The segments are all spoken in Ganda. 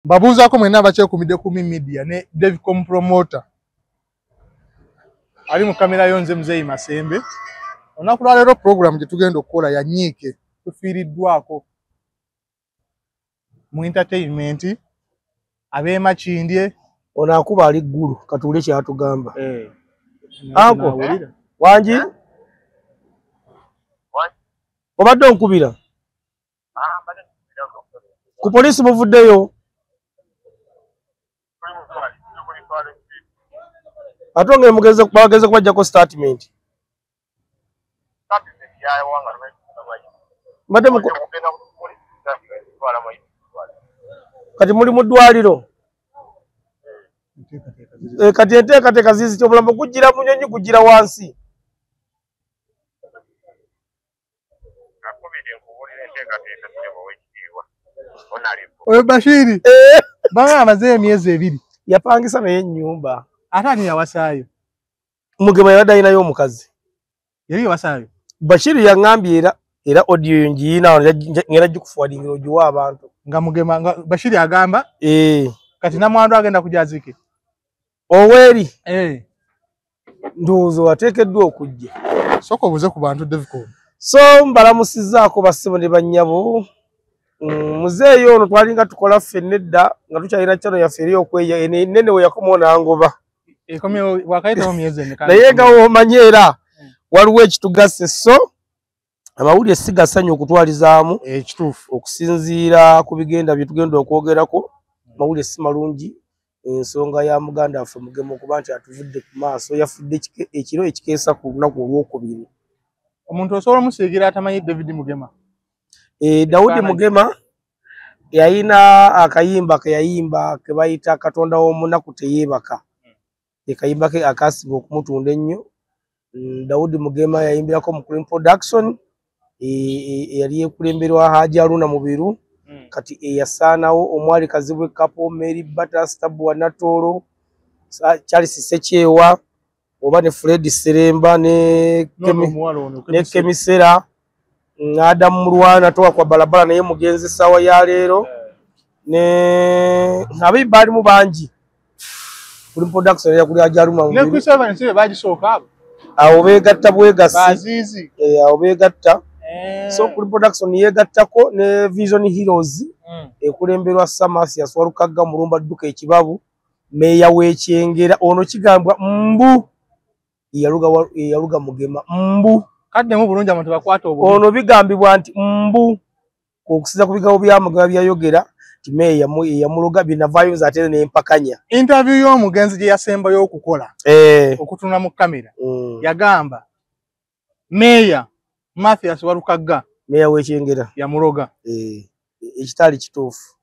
Babuzaako mwena abakyekumidde ku media ne Devcom promoter. Ali mu kamera yonze Muzeeyi Masembe. Olunaku lwa leero program gye tugenda okukola ya nyiike tufiiriddwako mu entertainment ab'Emakindye. Ono akuba ali ggulu katuule kyatugamba. Anko Wanji obadde onkubira ku poliisi muvuddeyo ate nga bageze kubajjako statement kati muli mu ddwaliro kati enteekateeka ziizi kyobulamu gujjira munyonyi gujjira wansi. Oyo Bashiri banga amaze emyezi 2 yapangisa naye ennyumba ate ani yawasaayo. Mugema yabadde alinayo omukazi yali yawasaayo. Bashiri yaŋŋambye era audio ngiina ngera gikufuwadingira ogiwa abantu nga Mugema nga Bashiri agamba kati namwandu agenda kujazike oweri ndowooza wateekeddwa okujja soko obuze ku bantu Devcom. So mbalamusizzaako bassebo ne bannyabo. Muzeeyi ono twalinga tukola ffenna edda nga tukyalina kyano yaffe eri okweya nene we yakomawo n'angoba naye nga woomanye era waliwo ekitugasse. So amawulire si gasanyu okutwalizaamu ekituufu okusinziira ku bigenda bye tugenda okwogerako. Amawulire si malungi ensonga ya muganda waffe Mugema okuba nti atuvudde ku maaso yafudde ekiro ekikeesa ku lunaku olwokubiri. Omuntu osobola omusiigira atamanyi David Mugema. Daudi Mugema yayina akayimba ke yayimba ke bayita Katonda w'omunaku teyeebaka. Ekayimba ke akasiba okumutunda ennyo. Daudi Mugema yayimbirako mu Cream Production yali ekulemberwa Haji Haruna Mubiru. Kati eyasaanawo omwali Kazibwe Kapo, Mary Bata, Stabu wa Natoro, Charles Sekyewa oba ne Fred Seremba ne Kemisera Adam Murwana towa kwa balabala naye mugenzi sawa ya leero ne nabi bali mu banji kuli production ya kuli ajaruma ne ku 7 nsibe baji soka awo begatta bwegasi bazizi awo begatta. So kuli production yegattako ne Vision Heroes ekulemberwa Samasi yaswalukaga Mulumba Duka ekibabu meya w'Ekyengera ono kigambwa mbu yaluga Mugema mbu kadde mu bulungi abantu bakwata obo ono bigambibwa nti mbu okusiza ku bigambo bya Mugema byayogera ti meya yamuloga binavayo zatene n'empakanya. Interview y'omugenzi gye yasembayo okukola okutuna mu kamera yagamba meya Mathias Walukaga meya w'Ekyengera yamuloga ekitali kituufu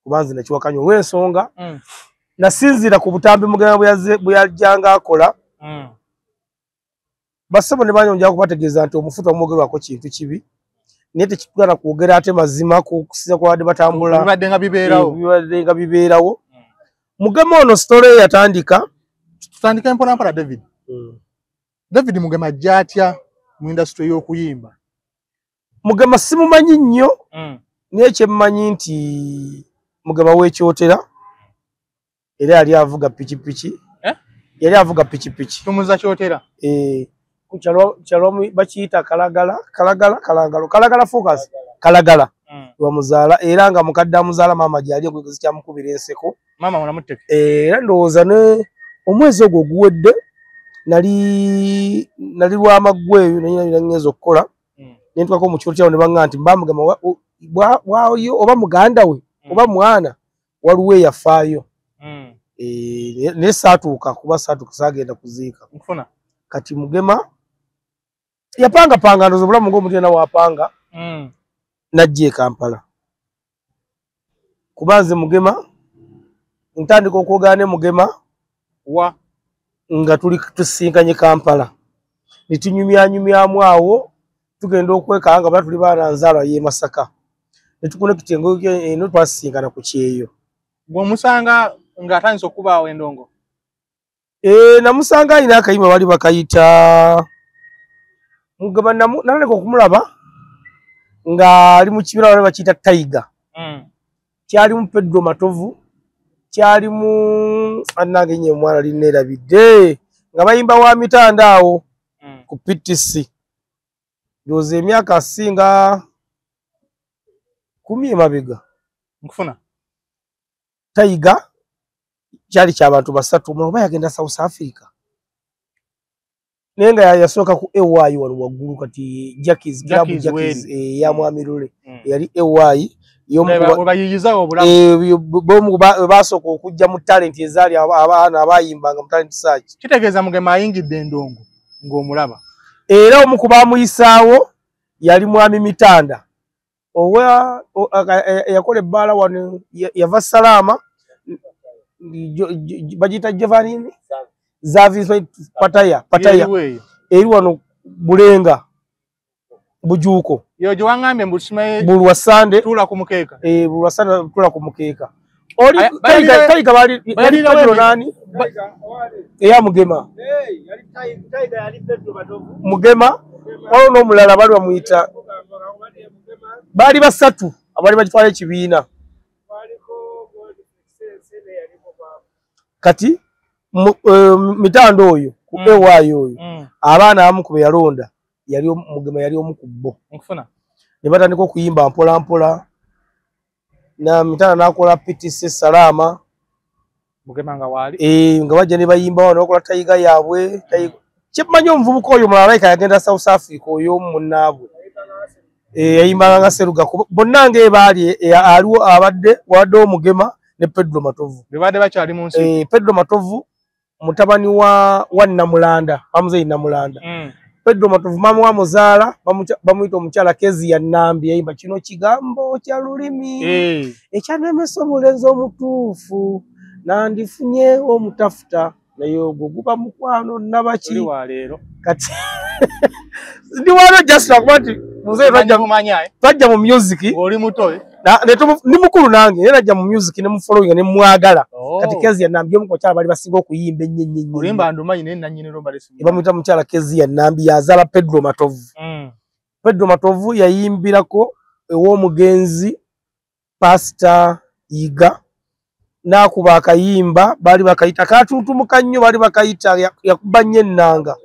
kubanze nakiwakanya olw'ensonga nasinzira ku butambi Mugema bwe yajjanga akola. Bassebo ne banyonja kubategeeza nti omufuta omwogerwako kintu kibi naye tekitugana kwogera ate mazima kusiza kwa badde batambula bibadde nga bibeerawo. Mugema ono story yatandika tutandika mpolampola David Mugema ajja atya mu industry y'okuyimba. Mugema simumanyi nnyo naye kyemmanyi nti Mugema w'ekyotera era yali avuga pikipiki yali avuga pikipiki tumuza kyotera kukyalwa bakiyita kalagala focus kalagala wamuzaala era nga mukadde amuzaala maama gyali okwegezi kyamukubira enseko maama munamutteke era ndowooza ne omwezi ogwo oguwedde nali lwamaggweyo nanyina ngenza okukola nentwako mu kiro kyawo ne baŋŋamba nti mba Mugema waayo oba muganda we oba mwana waliwo eyafaayo naye saatuuka kuba saatuuka saagenda kuziika kati Mugema yapangapanga ndoza obulamu ng'omuntu yenna waapanga najja e Kampala kuba nze Mugema ntandika okwogera ne Mugema nga tusinkanye Kampala ne tunyumyanyumyamu awo tugenda okwekanga nga bala tuli baana nzaalwa y'e Masaka ne tukonekita engoye eno twasisinkana ku kyeyo. Bw'omusanga ng'atandise okubaawo endongo namusanga alina akayimba bali bakayita Mugema naleka okumulaba nga ali mu kibira wale bakiyita Tiger. kyalimu Pedro Matovu, kyalimu annange nye omwana linnerabidde nga bayimba wa mitandaawo ku PTC. Ndowooza emyaka asinga 10 emabega. Nkufuna Tayiga kyali ky'abantu basatu oba yagenda South Africa. Naye nga yasooka ku AY wano waggulu kati Jackies ya Mwami Lule yali AY bomu basooka okujja mu talent ezaali abaana abayimbanga mu talent search. Kitegeeza Mugema ayingidde endongo ng'omulaba. Era omu ku baamuyisaawo yali Mwami Mitanda yakola ebbaala wano yava Salama bagiyita Giovanni Zavi Pataya eri wano Bulenga Bujuuko yo gye waŋŋambye mbu tusimaye Bulwa Sande tuula ku mukeeka Bulwa Sande tuula ku mukeeka oli Tayiga bali Pedro nani eya Mugema Tayiga yali Pedro Matovu Mugema waliwo n'omulala bali bamuyita bali basatu abali bagitwala ekibiina kati mitando oyo ku AY oyo abaana abamu kube yalonda yali Mugema yali omu ku bo. Nkufuna ne batandika okuyimba mpola mpola na mitanda n'akola PTC Salama Mugema nga waali nga bajja ne bayimba wano okola Tayiga yaabwe kimanyi omuvubuka oyo mulala like yagenda South Africa oyo munnaabwe yayimbanga nga Seruga bonna ng'ebaali aliwo abadde waddewo Mugema ne Pedro Matovu bibadde bakyali mu nsi Pedro Matovu mutabani wa Namulanda Hamza Namulanda Pedro Matovu mama wa muzaala bamuyita omukyala Kezi ya Nambi yayimba kino kigambo kya lulimi ekyanemesa omulenzi omutuufu nandifunye omutafuta naye ogwo guba mukwano nabaki kati ndi wano just akuba nti muzeeyi twajja mu music oli muto ndi mukulu nange era ajja mu music ne mufollowing ne mwagala kati Kezi ya Nambi omu kukyala bali basinga okuyimba ennyo olimba ndumanyi ne nanyiniro balesi bamuyita mukyala Kezi ya Nambi yazaala Pedro Matovu Pedro Matovu yayimbirako ew'omugenzi Pastor Yiga nakuba akayimba bali bakayita katuntumuka nnyo bali bakayita yakuba nnyo ennanga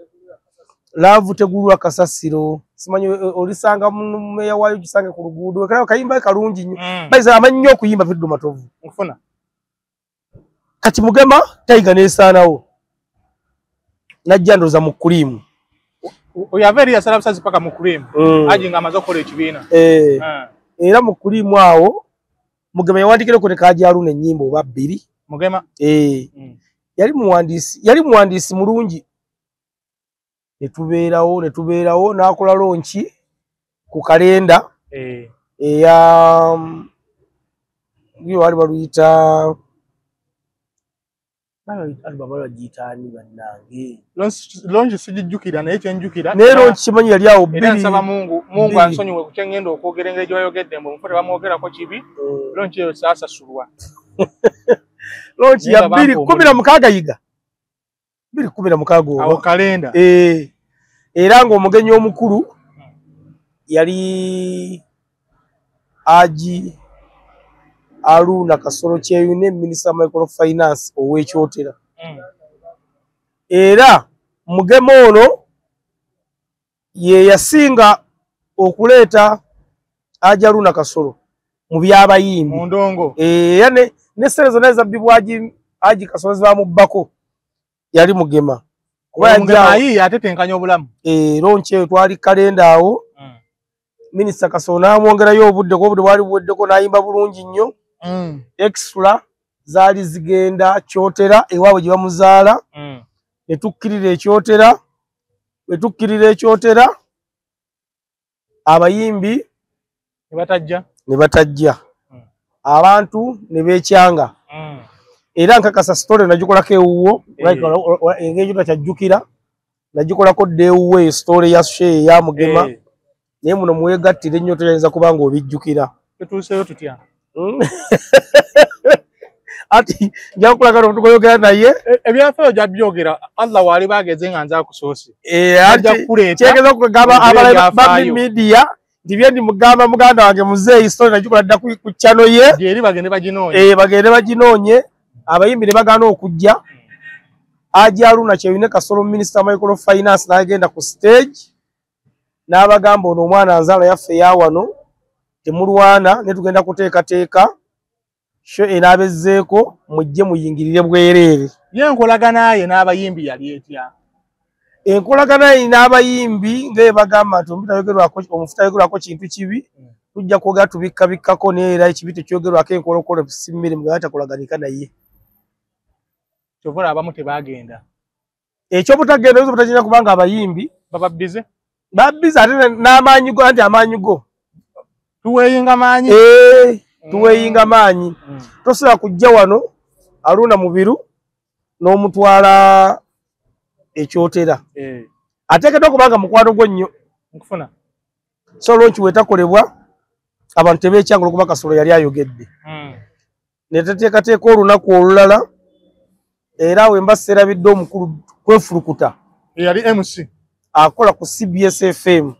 laavu tegulwa kasasiro simanyi olisanga mumeya waayo gisange ku luguudo kale akayimba kalungi nnyo bayiza amanyi okuyimba Pedro Matovu nkufuna kati Mugema Tayiga neesaanawo najja ndoza mu kulimu oyo aveeri yasala busazi paka mu kulimu aji nga amaze okukola ekibiina era mu kulimu awo Mugema yawandikireko ne Kajyalu n'ennyimba oba 2 Mugema yali muwandiisi mulungi netubeerawo n'akola lonchi ku kalenda eya wali baluyita bagiyitaani bannange lonchi sigijjukira naye kyenjukira naye lonchi kimanyi yali awo era nsaba Mungu ansonyiwe ku kyengenda okwogera engeri gye bayogedde mbu omufo tebamwogerako kibi lonchi eyo saasasulwa lonchi ya 216 yiga 216 awo kalenda era ng'omugenyi omukulu yali Aji Aruna Kasolo Kyeyune Minister Microfinance ow'ekyotera era Mugema ono ye yasinga okuleeta Aji Aruna Kasolo mu byabayimbi mu ndongo ne ssente zonna ezabbibwa Aji Kasolo zibamubbako yali Mugema Mugema atetenkanya obulamu lonchi eyo twali kalenda awo Minisita Kasolo n'amwongerayo obudde bwali buweddeko n'ayimba bulungi nnyo extra zaali zigenda kyotera ewaabwe gye bamuzaala ne tukkirira ekyotera abayimbi ne batajja abantu ne beekyanga era nkakasa story nagikolako ewuwo engeri takyajjukira nagikolako dda ewuwo eyo story ya shee ya Mugema naye muno muwegattira ennyo toyinza kuba nga obijjukira tutuuseyo tutya ati njakulaga notukoyogera naye ebyafeyo jabyogera Allah wali bageze nga nza kusoose kyegeza okugamba abalabi media ndibyendi mugamba muganda wange muzeeyi story najikola dda ku channel ye eri bagende baginonye bagende baginonye abayimbi ne bagana okujja Haji Haruna Kyewine Kasolo Minister Microfinance n'agenda ku stage n'abagamba ono omwana nzala yaffe yawano temulwana ne tugenda kuteekateeka sho enabezzeeko mujje muyingirire bwereere yenkolagana ye n'abayimbi yali etya enkolagana ye n'abayimbi ng'ebagamba nti omufuta yogerwako kintu kibi tujja kwogera tubikkabikkako neera ekibi tekyogerwako enkolokolo simmirimu nga takolaganika naye kyovola abamu tebagenda ekyobutagenda oyinza butakirina kubanga abayimbi bababbize ate n'amaanyi go anti amaanyi go tuweeyinga maanyi tuweeyinga maanyi tosobola kujja wano Haruna Mubiru n'omutwala ekyotera ateekeddwa kubanga mukwano gwo nnyo nkufuna so lonchi wetakolebwa abantu tebeekyangula okuba Kasolo yali ayogedde ne teteekateeka olunaku olulala era we mbaserabidde omukulu kwefulukuta yali MC akola ku CBS FM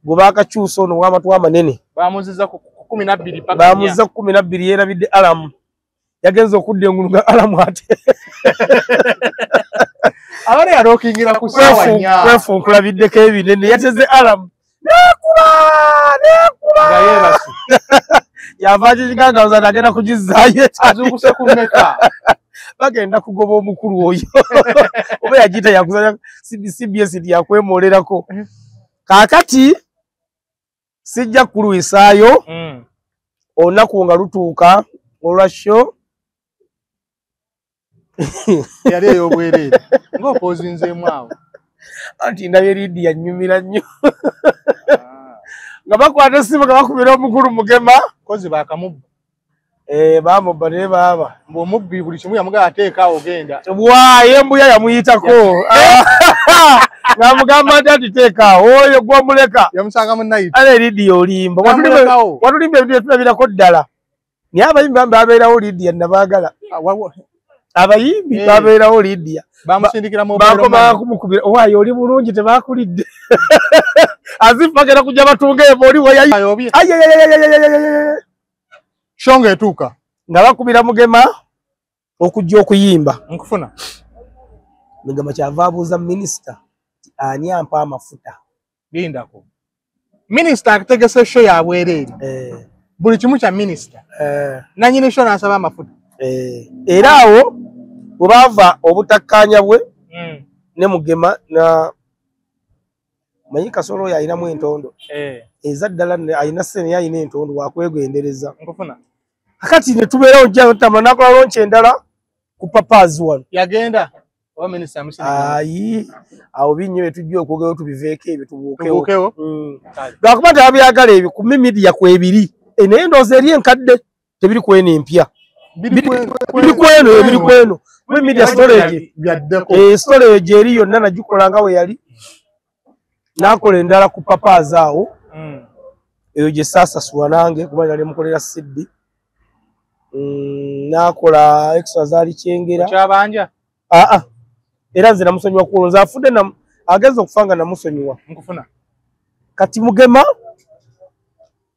gwe baakakyusa ono w'amatu amanene bamuzizza ku 12 paka bamuzizza ku 12 yeerabidde alamu yagenze okudda engulu nga alamu ate abale yarokingira ku sawa nya kwefunkulabiddeko ebinene yateze alamu nekuba nga yebasi yava kikigangawuza nagenda kugizaayo azunguse ku meka bagenda kugoba omukulu oyo oba yagiyita yakuzanya CBS yakwemolerako kaakati sijja kuluwisaayo olunaku nga lutuuka olwa show yali ey'obwereere ng'opoozinzeemu awo anti ndabye Lydia nnyumira nnyo nga bakwata essimu nga bakubira omukulu Mugema kozi bakamubba bamubba naye baaba ng'omubbi buli kimu yamugaba ateekaawo genda bwaye embuya yamuyitako ng'amugamba nti ati teekaawo oyo gw'omuleka yamusanga mu nayiti ale Lydia olimba watulimba ebintu byetulabirako ddala naye abayimbi bambi babeerawo Lydia nabaagala abayimbi babeerawo Lydia bamusindikiramu bakoma kumukubira owaayo oli bulungi tebakulidde azifu bagenda kujja batunga ebo oli wayayi shonga etuuka nga bakubira Mugema okujja okuyimba nkufuna Mugema kyava abuuza minisita ani ampa amafuta lindako minisita ategese show ya bwereere buli kimu kya minisita nanyini show n'asaba amafuta era awo bwe baava obutakkaanya bwe ne Mugema na manyi Kasolo oyo alinamu entondo eza ddala alina ssene alina entondo wakwegendereza nkufuna kakati ne tubeerawo jja tama nakola lonchi endala ku papaazi wano yagenda oba minisita amusindika ayi awo binnyo bye tujja okwogera tubiveeko ebyo tubuukewo lwakuba tebabyagala ebyo ku media kwebiri naye ndowooza eri enkadde tebiri kweno empya biri kweno kwe media storage storage eri yonna nagikola nga we yali nakola endala ku papaazi awo eyo gye saasasula nange kuba nali mukolera siddi nakola extra zaali kyengera kyabanja era nze namusonyiwa kulo nze afudde agenza okufa nga namusonyiwa nkufuna kati Mugema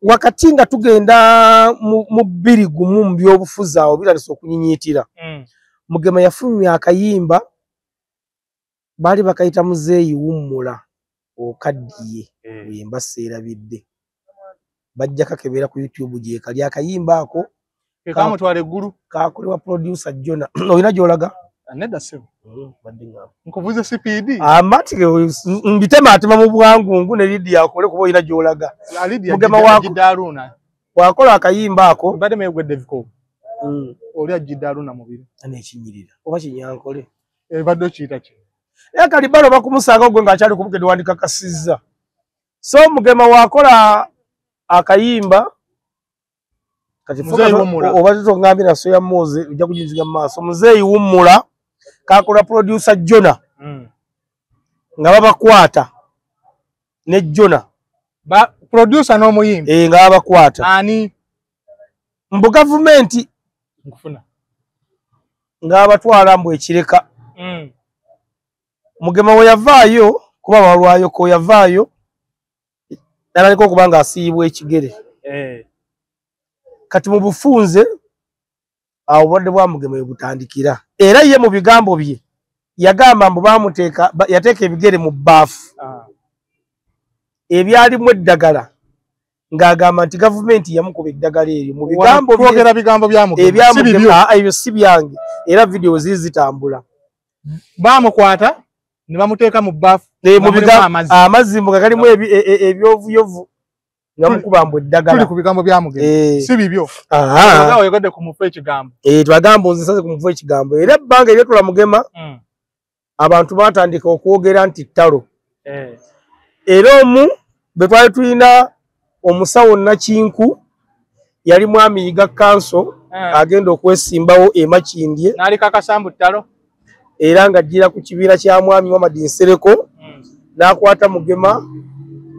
wakati nga tugenda mu 21 mu byobufuzi awo bitalisa okunyinyiitira Mugema yafulumya akayimba baali bakayita muzeeyi wummula okaddiye wemba seerabidde bajja kakebera ku YouTube gye kali akayimba ako kamutwala eggulu kakolebwa producer Jona olina gy'olaga nedda sebo nkubuze CPD amati mbitematema mu bwangungu ne Lydia akole kuba olina gy'olaga Mugema wako wakola akayimba ako bade megwedde viko oli ajjidde Haruna Mubiru n'ekinyirira oba kinyankole ebadde okiyita ki kalibalo bakumusanga gwe ng'akyali kubukedde wandikakasizza so Mugema wakola akayimba kati oba tongambye na soya moze ujja kujinziga mu maaso muzeeyi wummula kakola producer Jona nga babakwata ne Jona producer n'omuyimbi nga babakwata ani mbu gavumenti nkufuna nga abatwala mbu ekireka Mugema we yavaayo kuba walwayo ko yavaayo nalaliko okubanga asiibwa ekigere kati mu bufunze awo obulwadde bwa Mugema bwe butandikira era ye mu bigambo bye yagamba mbu yateeka ebigere mu bbaafu ebyalimu eddagala ng'agamba nti gavumenti yamukuba eddagala eryo mu bigambo twogera bigambo bya Mugema ebyo si byange era video zitambula baamukwata ne bamuteeka mu bbaafu amazzi mbu galimu ebyovuyovu nga mukuba mbu eddagala tuli ku bigambo bya Mugema si bibyo oyogadde ku mufu ekigambo twagamba nzisaze ku mufu ekigambo era ebbanga eryetula Mugema abantu batandika okwogera nti ttalo era omu bwe twali tulina omusawo Nakinku yali mwami yiga kanso agenda okwesimbawo emakindye n'alika kasambu ttalo era ng'ajjira ku kibiira kya mwami Muhammad Nsereko n'akwata Mugema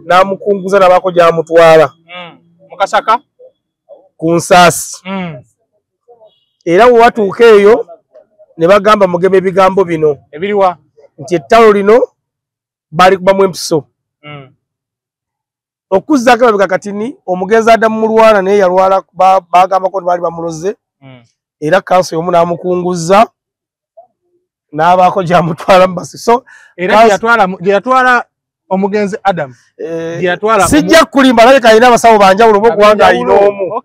n'amukunguza n'abaako gy'amutwala mu Kasaka ku Nsaasi era bwe watuuka eyo ne bagamba Mugema ebigambo bino ebiriwa nti ettalo lino baali kubamu empiso okuzzaako emabega katini omugenzi Adamu Mulwana naye yalwala bagambako baali bamuloze era kanso y'omu n'amukunguza n'abaako gy'amutwala mu basi so era gyeyatwala omugenzi Adamu sijja kulimba alabika alina abasawo banjawulo bokubanga alina omu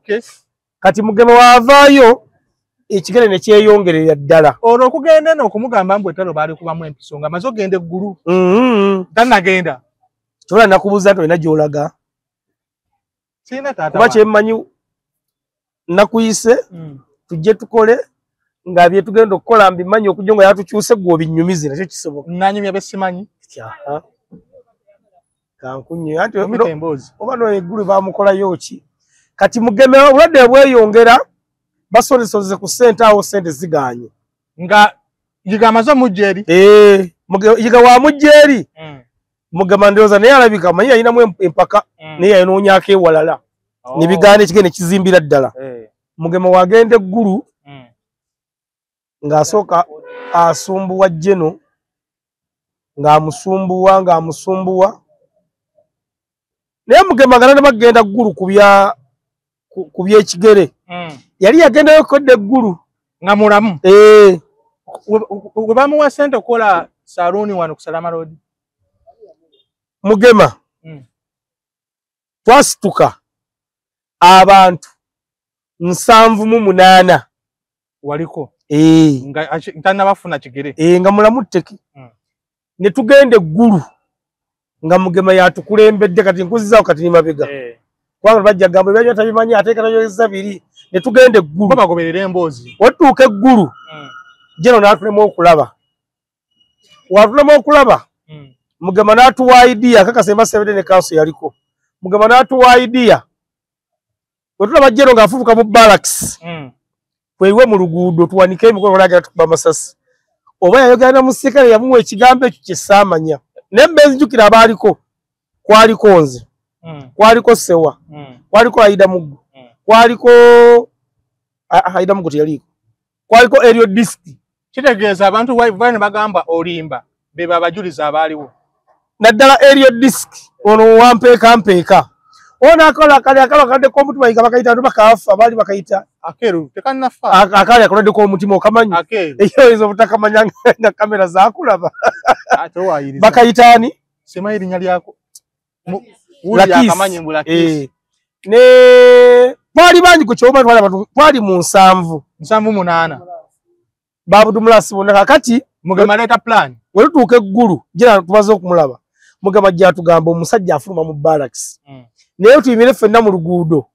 kati Mugema waavaayo ekigere ne kyeyongerera ddala olwo okugenda eno okumugamba mbu ettalo baali kubamu empiso nga amaze ogenda eggulu tannagenda kyola nakubuuza nti olina gy'olaga kuba kyemmanyi nakuyise tujje tukole nga bye tugenda okukola mbimanyi okujja nga yatukyuse gwe obinyumize nakyo kisoboka nanyumya besimanyi kankunye anti oba no eggulu bamukolayo ki kati Mugema obulwadde bweyongera basolesoze ku ssente awo ssente ziganye nga yiga amaze omujja eri yiga wa mujja eri Mugema ndowooza naye alabika manyi yalinamu empaka naye yanoonyako ewalala ne bigaana ekigere ne kizimbira ddala Mugema wagenda eggulu ng'asooka asumbuwa Jeno ng'amusumbuwa naye Mugema nga nabagenda ggulu ku by'ekigere yali yagendayo kodda eggulu nga mulamu we bamuwa ssente okukola saluuni wano ku Salama Road Mugema twasituka abantu 78 waliko nga tannabafuna kigere nga mulamu tteki ne tugenda eggulu nga Mugema yatukulembedde kati nkuzizaawo kati ni mabega kubanga bajja gamba ebyajja tabimanyi ate katayoyeza biri ne tugenda eggulu bagoberera emboozi watuuka eggulu Jeno n'atulema okulaba watulema okulaba Mugema n'atuwa idea kakasemba sebede ne kanso yaliko Mugema n'atuwa idea wetulaba Jeno ng'afubuka mu barracks kwewe mu luguudo tuwanike emikono olagala tukuba amasasi oba yayogera na musikale yamuwa ekigambo ekyo kyesaamanya nembe nzijukira abaaliko kwaliko nze kwaliko Sewa kwaliko Aida Mugu kwaliko Aida Mugu teyaliko kwaliko Elio Disk kitegeeza abantu bane bagamba olimba beba abajuliza abaaliwo naddala Elio Disk ono wampeeka ona akola kadde ko mutima yiga bakayita ndo bakafa bali bakayita akeru tekannafa akali akolade ko mutima okamanyi eyo izo butakamanya nga kamera zakulaba ato wayiriza bakayitani sema irinya lyako uli akamanyi mbulakisi ne bali banyi ku kyoma twali mu 7 babudu mulasi bonna kakati Mugema leta plan wali tuuka eggulu jira tumaze okumulaba Mugema jja tugamba omusajja afuluma mu barracks naye tuyimire ffenna mu luguudo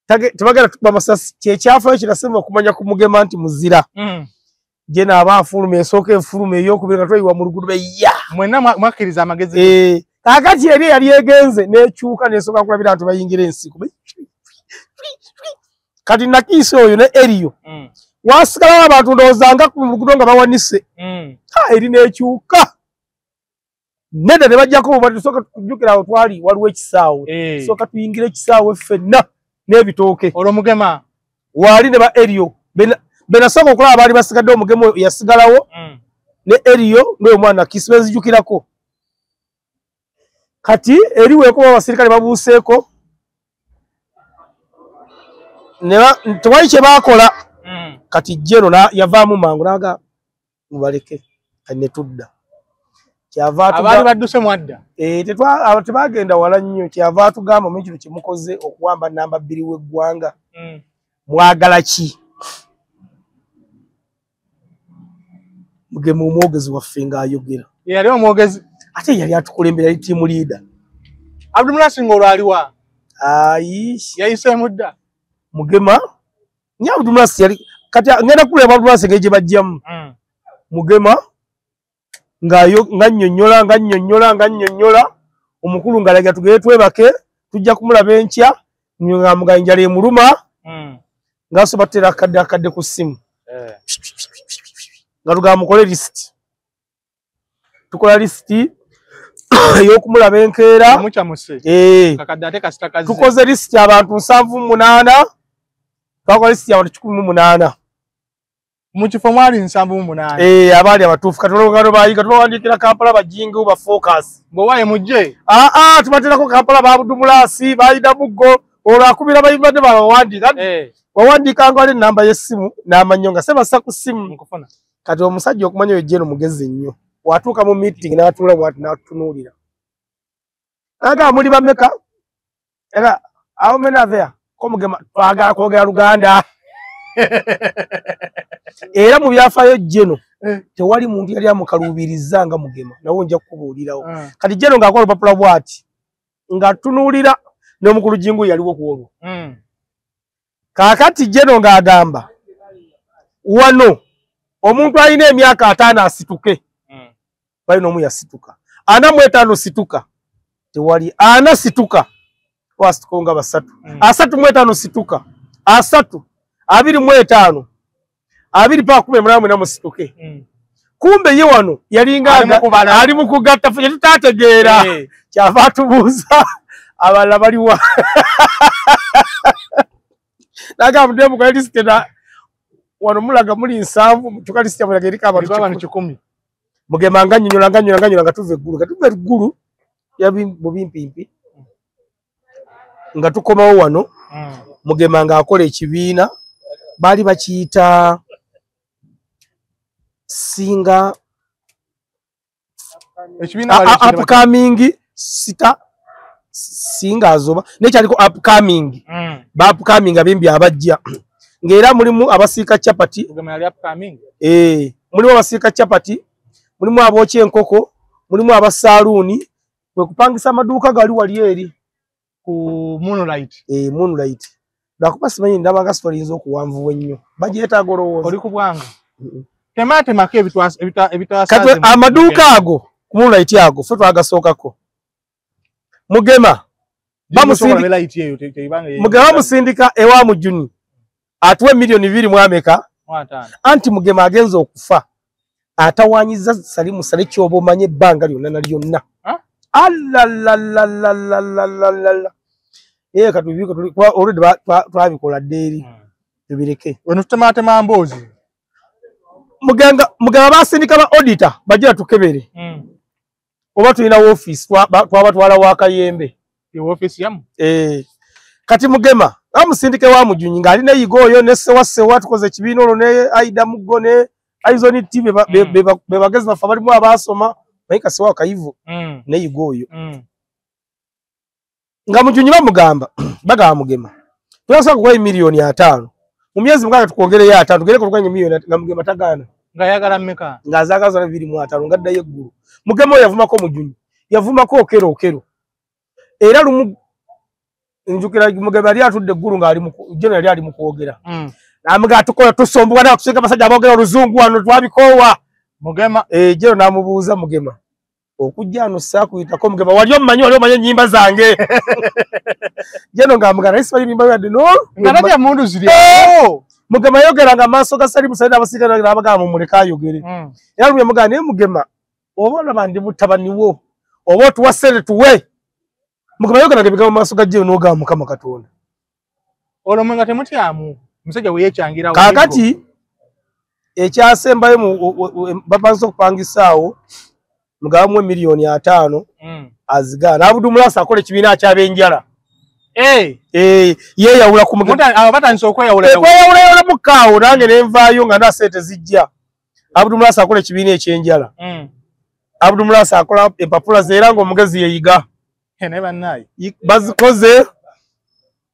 tebagala tukuba amasasi kyekyafayo kirasemba okumanya ku Mugema nti muzira je naaba afuluma esooka enfuluma ey'okubiri nga twayiwa mu luguudo beya mwenna mwakkiriza amagezi kakati eri yali egenze n'ekyuka n'esooka kulabira abantu bayingira ensiko kati Nakiise oyo ne Eriyo wasigalawo abantu ndoozanga ku luguudo nga bawanise eri n'ekyuka nedda ne bajjako bubadde tusooka tujjukira awo twali waliwo ekisaawe sooka tuyingire ekisaawe ffenna n'ebitooke olwo Mugema waali ne ba Eriyo benasooka okulaba baali basigadde Omugema yasigalawo ne Eriyo n'oyo mwana Nakiise benzijukirako kati eriwe ko abasirikale babuseeko tewali kye baakola kati jeno yavaamu mangu naga mubaleke kane tudda kyava abali badduse mwadda tebagenda wala nnyo kyava tugamba mu kintu kimukoze okuwamba namba 2 w'eggwanga mwagala ki Mugema omwogezi waffe ng'ayogera yali omwogezi ate yali atukulembera yali team leader Abdulmulasi ng'olwo aliwa ayi yayise mudda Mugema ni Abdulmulasi yali kati ngenda kuleba Abdulmulasi ngeje bajjamu Mugema nganyonnyola omukulu ngalaga tugere twebake tujja kumulaba enkya nga muganja le muluma ngasoba tera akadde ku simu nga tugamba mukole list tukola list ey'okumulaba enkeera tukoze list abantu 78 twakola list y'abantu 18 mu kifo mwali 78 abaali abatuufu katologano bayiga tubawandikira Kampala bajingu ba focus bwewaye mujje tubaterako Kampala ba Abdulmulasi bayida buggo olwakubira bayibadde babawandika wawandika ngo ali namba y'essimu n'amanyo nga sebasa ku simu kati omusajja okumanya oyo jeno mugezi nnyo watuuka mu meeting n'atuula bwati n'atutunuulira aga muli bameka era awo menavea ko Mugema twagala kwogera Luganda era mu byafaayo jeno tewali muntu yali amukaluubiriza nga Mugema nawo nja kukubuulirawo kati jeno ng'akola olupapula bwati ng'atunuulira n'omukulu jingu yaliwo ku olwo kaakati jeno ng'agamba wano omuntu alina emyaka 5 asituke balina omu yasituka 45 situka tewali 4 situka wasituka nga basatu 35 situka 3 25 2 na musituke kumbe ye wano yalinga ali mu kugatta fye tutategeera kyava tubuuza abala baliwa naga mudemu kwa list na wano mulaga muli 7 tuka list ya mulageri ka abantu 10 Mugema nganyonyola nga tuve eggulu yabi mubimpimpi nga tukomawo wano Mugema nga akola ekibiina bali bakiyita singa ekibiina upcoming sita singa azoba nekyaliko upcoming ba upcoming abimbi abajja ngera mulimu abasiika chapati Mugema yali upcoming mulimu abasiika chapati mulimu abokye enkoko mulimu abasaluni kwe kupangisa amaduuka gali wali eri ku Moonlight Moonlight ndakupa simanyi ndabanga stories okuwanvu ennyo bajeetaaga olowooza oli ku bwanga temate make ebitwasa kati amaduuka ago ku Moonlight ago ffe twagasookako Mugema bamusindika ewa mujuni atuwe milioni 2 mu Amerika anti Mugema agenza okufa atawanyiza Salimu Sale kyobo manye ebbanga lyonna na lyonna katubiko tulikuwa already twabikola deri tubireke wano tutematema mboozi Mugema basindika ba auditor bajja tukebere oba tulina office twabatwala wa Kayembe office yamu kati Mugema amusindike wa mujunyi nga alina yigoyo ne sewa tukoze kibiina olwo ne Aida Muggo ne Aizoni TV bebagezi bafa balimu abasoma mayika sewa kayivu ne yigoyo nga mujunyi bamugamba bagamba Mugema tunasoka kwa milioni 5 mu myezi mukaka tukongere ya 5 tugere kwa milioni nga Mugema tagana nga yagala mmeka nga zagaza na 2 ngadda yeggulu Mugema yavumako mujunyi yavumako okero era lumu njukira Mugema yali atudde eggulu nga ali mu jeno yali ali mu kwogera namuga tukola tusombwa na kusinga basajja abogera oluzungu wano twabikowa Mugema jeno namubuuza Mugema okujja ano saakuyitako Mugema wali omanye nyimba zange jeno ngamugana isi bali nyimba yadde no nganaje mundu ziri Mugema yogera nga maaso ga Salimu Sale abasika n'abagamba mumuleka ayogere era lumye mugana Mugema obona bandi butabaniwo obo tuwasere tuwe Mugema yogera nga bigambo maaso ga jeno n'ogamba Mukama Katonda olwo mwenga temutyamu musajja weyechangira kakati ekyasembayo bapanze okupangisaawo Mugaba mu milioni 5 azigaana Abdul Mulasa akola ekibiina ky'abenjala yeeyawula ku kweyawula mukaawo nange nenvaayo nga nasente zijja Abdul Mulasa akola ekibiina ekyenjala Abdul Mulasa akola empapula ze era ng'omugezi yeyiga bazikoze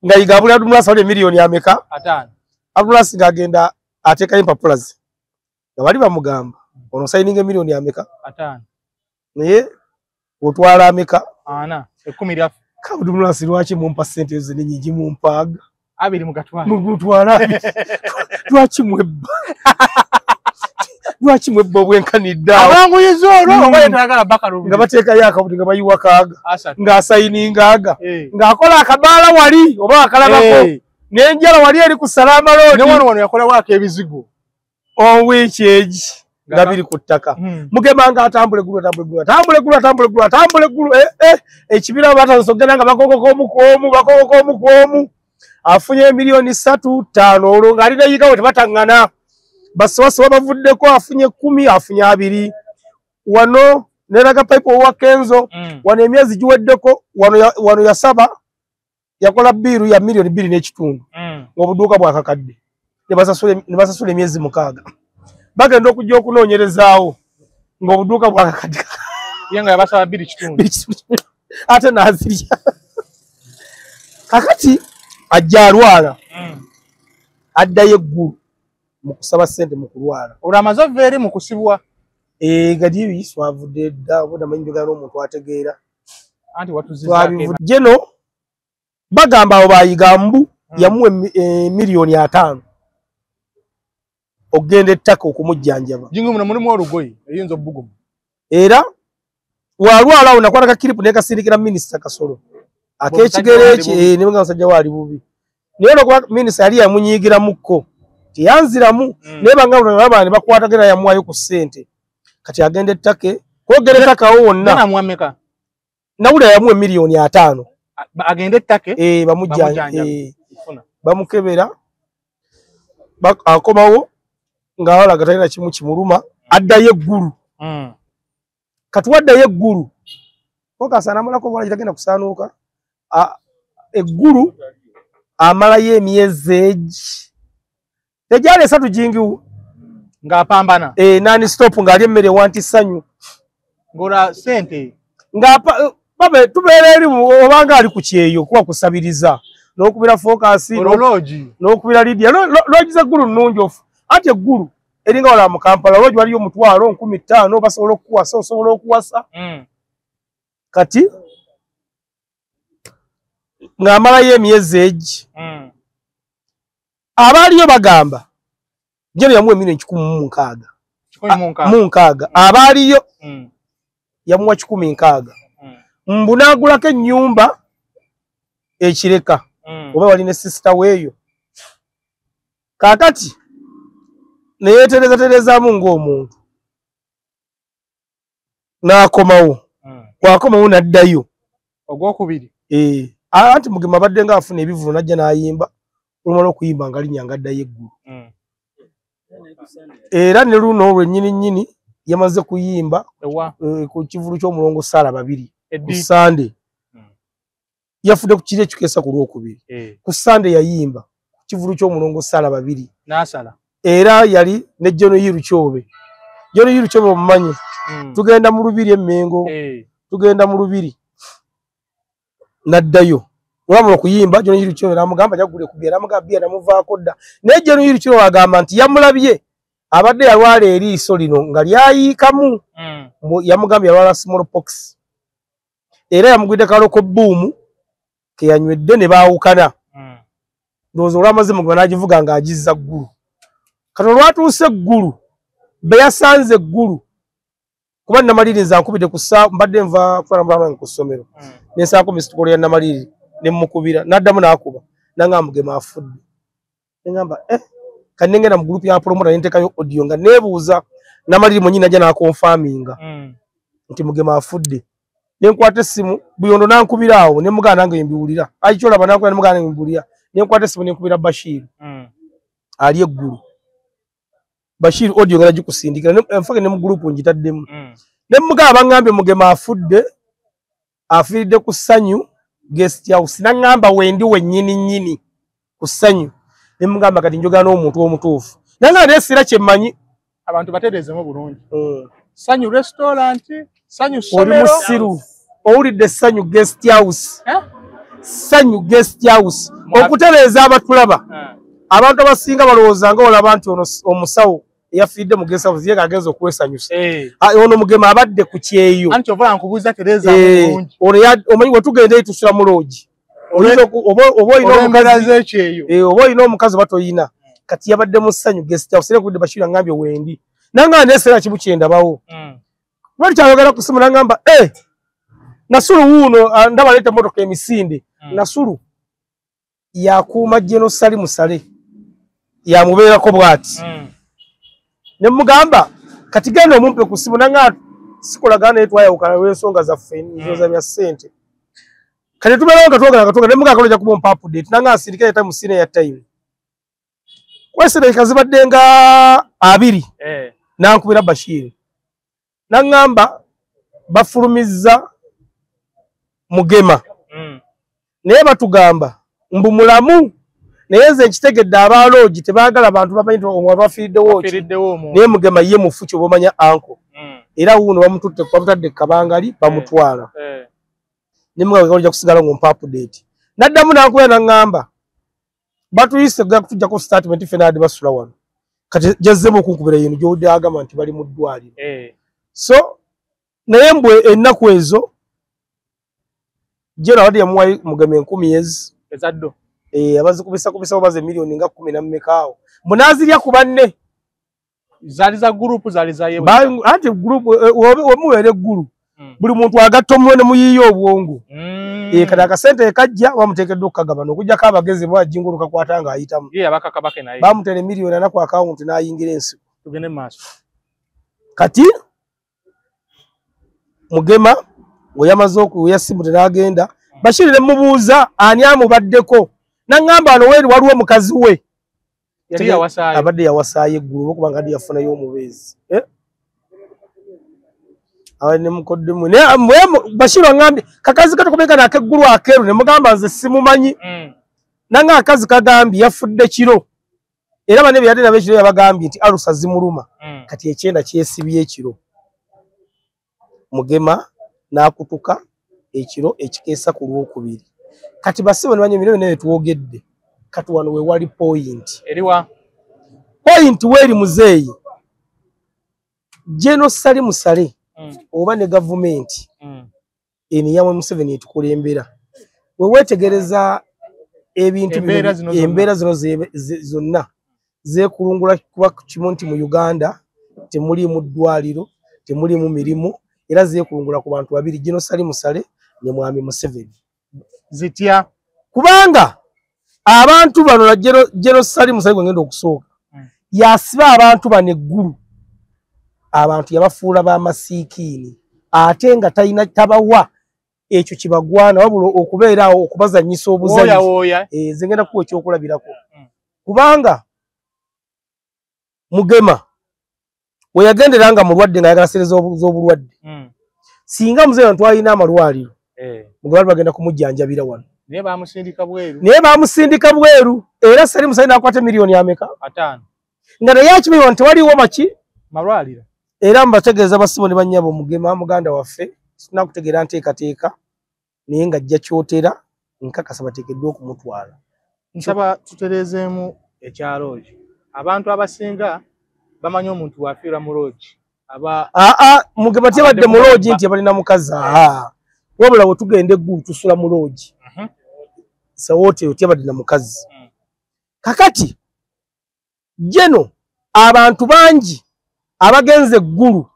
nga yiga Abdul Mulasa wali miliyoni ameka Abdul Mulasa ng'agenda ateekayo empapula ze nga bali bamugamba ono sayininga miliyoni ameka naye otwala ameka Abdul Mulasa lwaki mumpa ssente ezo nnyingi mumpaaga mutwala lwaki mwebba lwaki mwebba obwenkanidde nga bateekayo akabuti nga bayiwa kaaga ng'asayininga ng'akola akabaala wali oba akalabako n'enjala wali eri ku Salama Road owiiki egi nga biri ku ttaka mugema nga atambule gulu ekibira batasogera nga bakoko omu afunye miliyoni 3-5 olwo ng'alina yigawo tebatangana basobasoba bavuddeko afunye 10 afunye 2 wano neraga pipe owa Kenzo wano emyezi giweddeko wano yasaba yakola biru ya miliyoni 2.5 ng'obuduuka bwakakadde ne basasula emyezi 6 bagenda okujja okunoonyerezaawo ng'obuduuka bwakakadde yenga yabasaba 2.5 ate nazirya kakati ajja alwala addayo eggulu mu kusaba ssente mu kulwala olamaze overe mu kusibwa gadi ebiyiswa avudde dda obudamanyi byogala n'omuntu ategeera anti watuzizza jeno bagamba abo bayiga mbu yamuwa miliyoni 5 ogenda ettaka okumujjanjaba jingu muno mulimu olugoyi eyinza obugumu era walwala awo nakwataka kiripu nekasirikira minisita Kasolo ak'ekigere ekye ne musajja waali bubi naye olwokuba minisita yali yamunyiigiramuko teyanziramu naye banga ne bakwatagera yamuwayo ku ssente kati agenda ettake kwogera ettakawo wonna nawulira yamuwa miliyoni 5 agenda ettake bamujjanja bamukebera akomawo ng'awalaga talina kimu kimuluma addayo eggulu kati waddayo eggulu okasaanamulako bwala kitagenda kusaanuuka eggulu amalayo emyezi egi tegyali 3 jingiwu ng'apambana nani stop ng'ali emmere wanti ssanyu ng'ola ssente babe tubeera eri obanga ali ku kyeyo kuba kusabiriza n'okubira fokasi n'okubira lidia loogi z'eggulu nnungi ofu ati eggulu eringa wala mu Kampala loogi waliyo 15,000 basobola okukuwasa osobola okuwasa kati ng'amalayo emyezi egi abaaliyo bagamba jeno yamuwa miliyoni 16 abaaliyo yamuwa 16 mbu n'agulako ennyumba ekireka oba wali ne sisita weeyo kaakati neyeeterezaamu ng'omuntu n'akomawo bw'akomawo n'addayo ogwokubiri anti mugema abadde ng'afuna ebivuno najja n'ayimba olumala okuyimba nga linnya nga addayo eggulu era ne luno olwennyini yamaze kuyimba ku kivulu ky'omulongo Saala 2 ku Sande yafudde ku kiri ekikeesa ku Lwokubiri ku Sande yayimba ku kivulu ky'omulongo Saala 2 n'asala era yali ne Jono Yiruchobe omumanyi tugenda mu Lubiri Emmengo tugenda mu Lubiri naddayo olwamala okuyimba Jono Yiruchobe n'amugamba jagule kubyera amugamba bya namuvaako dda naye Jono Yiruchobe agamba nti yamulabye abadde yalwala eriiso lino nga lyayiikamu yamugambye yalwala smallpox era yamugwidde kaloko bbuumu keyanywedde ne baawukana ndowooza olw'amazima gwe n'agivuga ng'agizza ggulu kati olwatuuse eggulu be yasanze eggulu kuba Namaliri nze ankubidde ku mbadde nva kutwala ku ssomero nensaako misitokolo ya Namaliri ne mukubira n'addamu n'akuba nanga Mugema afudde ngamba kati nengenda mu group ya promota nentekayo audio nga nebuuza Namaliri mwennyini najja n'akonfaminga nti Mugema afudde nenkwata essimu Buyondo nankubira awo ne muganda nange mbiwulira ayichola banangu ne muganda mbiwulira nenkwata essimu nenkubira Bashir ali eggulu Bashir audio nga nagikusindikira enfage ne mu group njitaddemu ne mugaba ngambye Mugema afudde afiiridde ku Ssanyu guest house nangamba wendi wennyini nnyini ku Ssanyu ne mugamba kati njogana n'omuntu omutuufu nanga neesira kye mmanyi abantu batereezemu bulungi Ssanyu restaurant Ssanyu oli musiru owulidde Ssanyu guest house Ssanyu guest house okutereeza abatulaba abantu abasinga balowooza nga olaba nti ono omusawo yafiidde mu guest house ye kagenza okwesanyusa ono mugema abadde ku kyeyo anti ovala nkubuuza tereeza bulungi omanyi wetugenda tusula mu loogi oba olina omukazi oba toyina kati yabadde mu Ssanyu guest house era kudde Bashir angambye wendi nanga neesera kimu kyendabawo bali kyayogera ku simu nangamba Nasulu wuuno ndaba leeta motoka emisinde Nasulu yakuuma General Salimu Sale yamubeerako bw'ati ne mugamba kati genda omumpe ku simu nanga sikolagana naye twayawukana lw'ensonga zaffe nzoza bya ssente kati tubeerawo nga twogera ne mugamba kalojja kuba ompa update nanga asindika yata mu sine ya time kwesireka zibadde nga 2 nankubira Bashir nangamba bafulumizza Mugema naye batugamba mbu mulamu naye nze nkitegedde abaaloogi tebaagala abantu bamanyi bafiiriddewo naye Mugema ye mufu kyo bamanya anko era wuuno bamutadde kabangali bamutwala ne mugamba ojja kusigala ng'ompa update naddamu nankubira nangamba batuyise tujjako statement fenadi basula wano kati jazzemu okunkubira yino gy'odde agamba nti bali mu ddwaliro so naye mbwe ennaku ezo jena wadi yamuwa Mugema 10 ezaddo abazikubisa obaze milioni nga 10 na mmekaawo munazirya ku banne zali za group zali za yewe anti group omuwere guru buli muntu agatta omwene muyiyo obwongo kati akasente kajja bamuteekeddwa okukagabana okujjako abagezi bwajingulu kakwata ayitamu abakakabake naye bamutere milioni ana ku account n'ayingira ensi tugende maaso kati Mugema oyamaze okuyasimu tenagenda Bashir ne mubuuza ani amubaddeko nangamba ano weeri waliwo mukazi we yali yawasaayo abadde yawasaayo eggulu okubanga adi yafunayo omubeezi ne mukoddemu Bashir angambye kakazi katokubeka nakeggulu akeeru ne mugamba nze simumanyi nanga akazi kagambye yafudde kiro era bane byadde nabo ekiro yabagambye nti alusa zimuluma kati ekyenda kyesibye ekiro Mugema nakutuka ekiro ekikeesa ku Lwokubiri kati basibo ne banyemire ne twogedde kati wano we wali point eriwa point weri muzeeyi General Salimu Sale oba ne government eni yamwe Museveni etukulembera we wetegereza ebintu embeera zino zonna zekulungula kuba kimu nti mu Uganda temuli mu ddwaliro temuli mu mirimu era zekulungula ku bantu babiri General Salimu Sale ne Mwami Museveni zitya kubanga abantu bano na General Salimu Sale ngenda okusooka yasiba abantu baneggulu abantu yabafuula ba masiikini ate nga talina tabawa ekyo kibagwana wabula okubeera awo okubazanyisa obuzanyi zengenda kuwa ekyokulabirako kubanga Mugema we yagenderanga mulwadde nga yagala sere z'obulwadde singa muzeeyi twalina amalwaliro Mugema bagenda kumujjanjabira wano naye bamusindika bweru era Salimu Sale n'akwata milioni ameka 5 nga naye akimanyi nti waliwo maki malwaliro era mbategeeza basibo ne bannyabo Mugema muganda waffe sinakutegeera nteekateeka naye nga ajja kyotera nkakasa bateekeddwa okumutwala nsaba tutereezeemu ekyalo ekyo abantu abasinga bamanyi omuntu wafiira mu loogi Mugema tebadde mu loogi nti yabalina mukazi wabula we tugenda eggulu tusula mu loogi sawootero tebadde na mukazi kakati jeno abantu bangi abagenze eggulu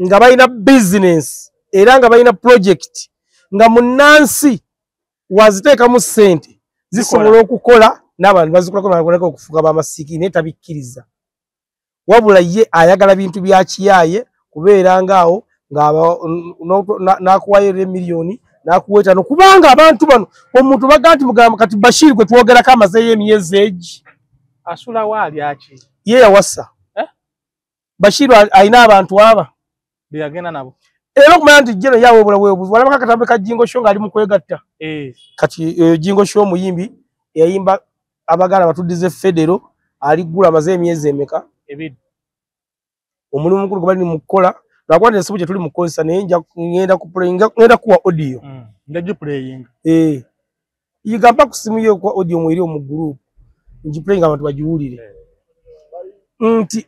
nga balina business era nga balina project nga munnansi waziteekamu ssente zisobola okukola n'abantu bazikolako nakoleka okufuuka b'amasiiki naye tabikkiriza wabula ye ayagala bintu bya kiyaaye kubeera ngaawo n'akuwayo milioni n'akuwa 5 kubanga abantu bano omuntu baga nti mugamba kati Bashir gwe twogerako amazeeyo emyezi egi asula waali aki ye yawasa Bashir alina abantu aba byagenda nabo era kumanya nti jeno yawe bula webuzi walaba katambe ka Jingo Show ngali mu kwegatta kati Jingo Show muyimbi yayimba abagala batudize federo ali gula maze emyezi emeka ebidi omulimu mukulu gwe bali mukola nakwande nsibu je tuli mukozesa naye ngenda ku playinga ngenda kuwa audio ndaje playing yigamba kusimu yo kwa audio mwiri mu group nji playing abantu bajiwulire nti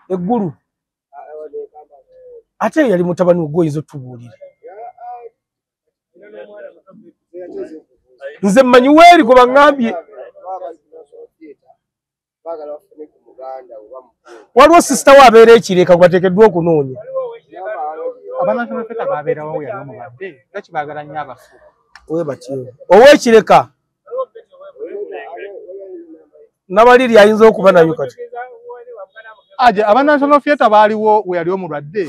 eguru ate yali mutabani ugoyizo tubulire nze mmanyi weri ko bangambye waliwo sister wabeera ekireka gwateekeddwa okunoonya abanational feta babeera wawe yali omubadde laki baagala nnyo abafu we batyo ow'ekireka nabaliri ayinza okuba nayo kati aje abanational feta baaliwo we yali omulwadde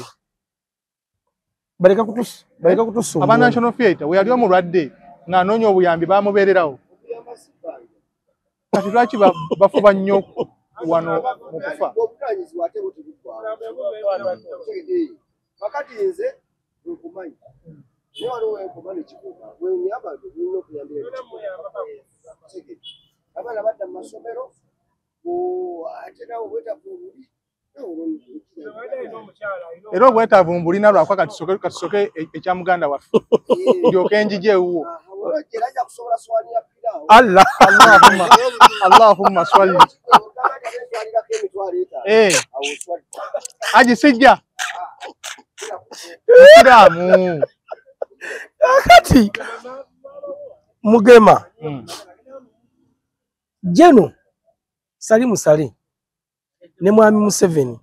baleka kutusu abanational feta we yali omulwadde ng'anoonya obuyambi baamubeererawo kati lwaki bafuba nnyo wano mu kufa wakati nze nkumanyi ne waliwo enkomane kikuba wenyamba tulina okuyambira abana badda mu masomero ate nawo bwetavumbuli era obwetavumbulina lwakwa katusoke ekya muganda waffe ndyoke njije ewuwo Allahumma swalli aji sijja Kiramu akati mugema jeno Salimu Sale ne mwami Museveni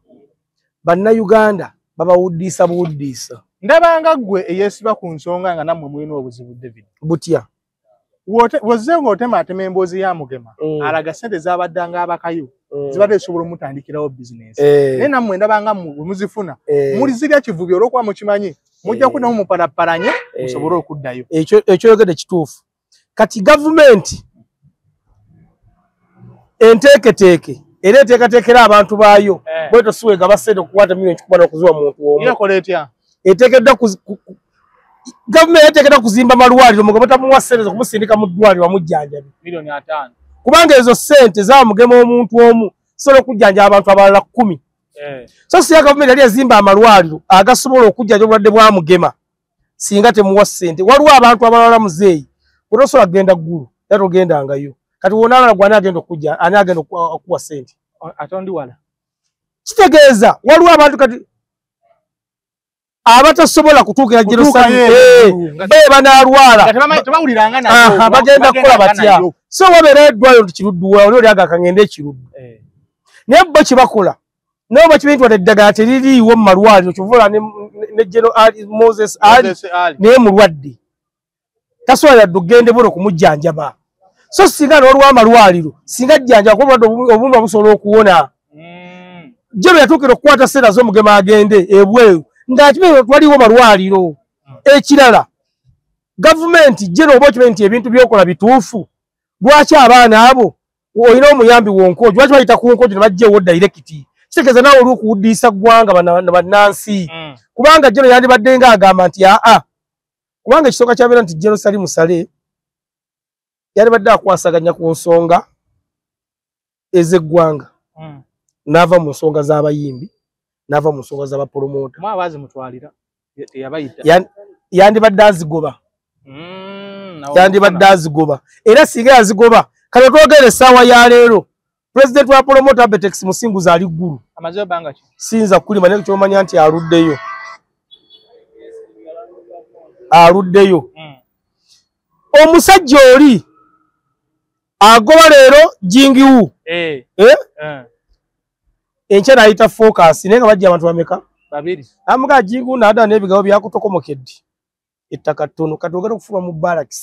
banna Uganda babawuddisa buwuddisa ndabanga gwe eyesiba ku nsonga nga nammwe mwino obuzibu David butya wozze ng'otema emboozi ya Mugema alaga ssente z'abaddanga abakayo zibadde zisobola omutandikirawo bizinesi naye nammwe ndabanga muzifuna muli zirya kivubi olw'okuba mukimanyi mujja kunamu mupalappalanye musobole okuddayo ekyoyogedde kituufu kati gavumenti enteeketeeke era eteekateekera abantu baayo bweto siwega basente okukwata milioni 10 okuziwa muntu omu yekola etya eteekeddwa gavumenti eteekeddwa kuzimba malwaliro Mugema tamuwa ssente zokumusindika mu ddwaliro amujjanjabi milioni 5 kubanga ezo ssente za Mugema omuntu omu sobola okujjanja abantu abalala 10 so siya gavumenti yali yazimba amalwaliro agasobola okujjanja obulwadde bwa Mugema singa temuwa ssente waliwo abantu abalala muzeeyi kutosobola kugenda ggulu era togendangayo kati wona gwana agenda okujja ani agenda okuwa ssente atondi wala kitegeeza waliwo abantu kati abatasobola kutuukira Jerusalem banaalwala tebawuliranga nabo bagenda kukola batya so wabeera eddwaliro tukirudduwa oli aga kangende ekiruddu naye bo kibakola nabo bakimanyi nti wadde eddagala teririiwo mu malwaliro kivula ne General Moses Ali naye mulwadde tasobola yadde ogende bula okumujjanjaba so singa n'olwa amalwaliro singa jjanja kuba obulwadde busobola okuwona jero yatuukira okukwata ssente z'Omugema agende ebweru ng'akimanyi waliwo malwaliro ekirala gavumenti jero oba okimanyi nti ebintu byokola bituufu lwaki abaana abo olina omuyambi wonkojo lwaki bayita ku nkojo ne bajjeewo dayirekiti kitegeeza naawe oli okuwuddiisa ggwanga bannansi kubanga jero yandibadde ng'agamba nti kubanga ekisooka kyabeera nti Jeno Salimu Sale yandibadde akwasaganya ku nsonga ez'eggwanga n'ava mu nsonga z'abayimbi n'ava mu nsonga z'abapromota yandibadde azigoba era singa yazigoba kale twogere essaawa ya leero pulezidenti wa promota Betex Musinguzi ali ggulu siyinza kulima naye kyomanya nti aluddeyo omusajja oli agoba leero jingiwu enkya n'ayita focus naye nga bajja abantu bameka amuga jingiwu n'adda n'ebigabo byakutokomokedde ettaka ttono kati ogenda okufuba mu barracks